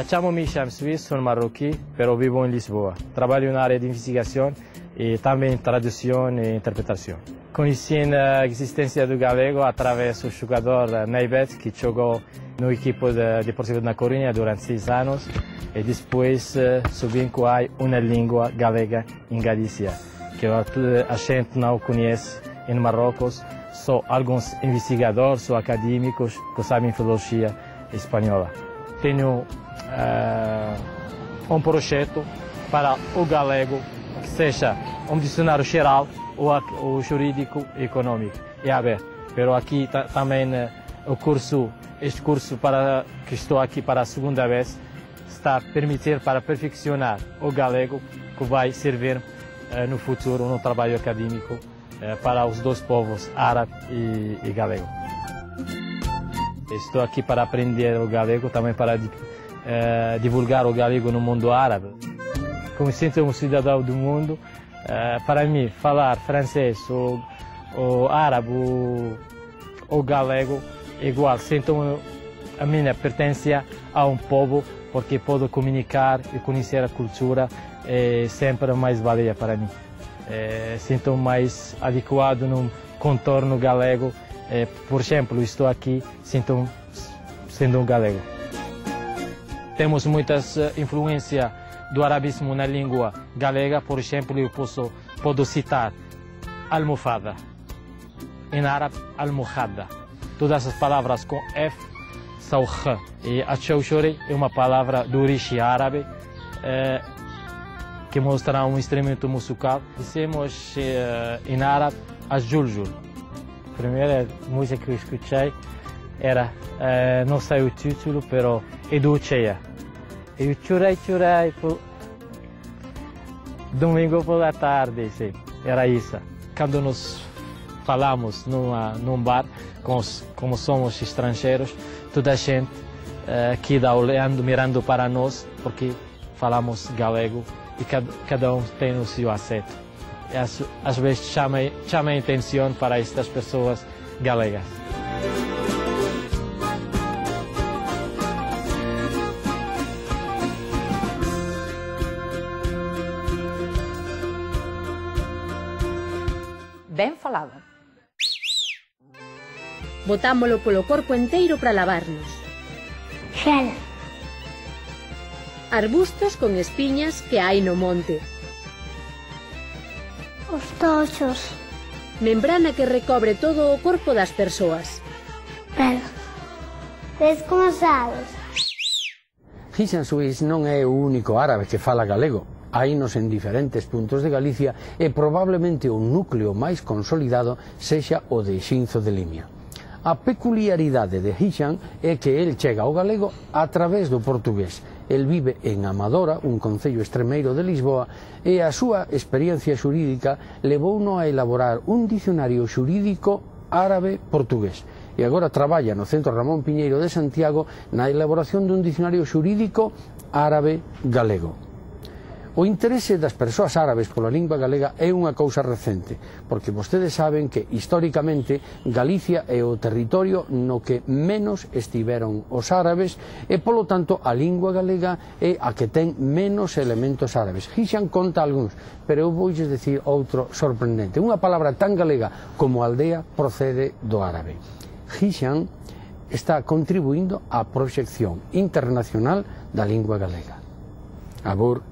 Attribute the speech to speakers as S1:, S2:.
S1: Chamo-me Hicham Suisse, sou marroquí, pero vivo em Lisboa. Trabalho na área de investigação e também tradução e interpretação. Conheci a existência do galego através do jogador Neibet, que jogou no equipo de Deportivo da Coruña durante 6 anos, e depois soube que há uma língua galega em Galícia, que a gente não conhece em Marrocos. Só alguns investigadores ou acadêmicos que sabem filologia espanhola. Tenho um projeto para o galego que seja um dicionário geral ou jurídico e econômico. É aberto. Mas aqui também este curso que estou aqui para a segunda vez está a permitir para perfeccionar o galego, que vai servir no futuro no trabalho acadêmico para os dois povos, árabe e galego. Estou aqui para aprender o galego, também para divulgar o galego no mundo árabe. Como sinto um cidadão do mundo, para mim falar francês ou árabe ou galego é igual. Sinto a minha pertença a um povo, porque posso comunicar e conhecer a cultura, é sempre mais valia para mim. Sinto mais adequado num contorno galego. Por exemplo, estou aqui sendo um galego. Temos muitas influências do arabismo na língua galega. Por exemplo, eu posso citar almofada, em árabe almohada. Todas as palavras com F são R. E a chouchore é uma palavra de origem árabe, que mostra um instrumento musical. Dizemos em árabe a juljul. A primeira música que eu escutei era, não sei o título, mas é do Cheia. Eu chorei domingo pela tarde, sim. Era isso. Quando nos falamos num bar, como somos estrangeiros, toda a gente queda olhando, mirando para nós, porque falamos galego e cada um tem o seu acento. Às vezes chama a atenção para estas pessoas galegas.
S2: Ben falado.
S3: Botámolo polo corpo enteiro para lavarnos.
S4: Xel.
S3: Arbustos con espiñas que hai no monte.
S4: Os toxos.
S3: Membrana que recobre todo o corpo das persoas.
S4: Pero, tes como sabes?
S5: Hicham Suisse non é o único árabe que fala galego. Hainos en diferentes puntos de Galicia e probablemente o núcleo máis consolidado sexa o de Xinzo de Limia. A peculiaridade de Hicham é que el chega ao galego a través do portugués. El vive en Amadora, un concello extremeiro de Lisboa, e a súa experiencia xurídica levouno a elaborar un dicionario xurídico árabe-portugués. E agora traballa no Centro Ramón Piñeiro de Santiago na elaboración dun dicionario xurídico árabe-galego. O interese das persoas árabes pola lingua galega é unha cousa recente, porque vostedes saben que, históricamente, Galicia é o territorio no que menos estiveron os árabes e, polo tanto, a lingua galega é a que ten menos elementos árabes. Hicham conta algúns, pero eu voulle dicir outro sorprendente. Unha palabra tan galega como aldea procede do árabe. Hicham está contribuindo á proxección internacional da lingua galega. Abur.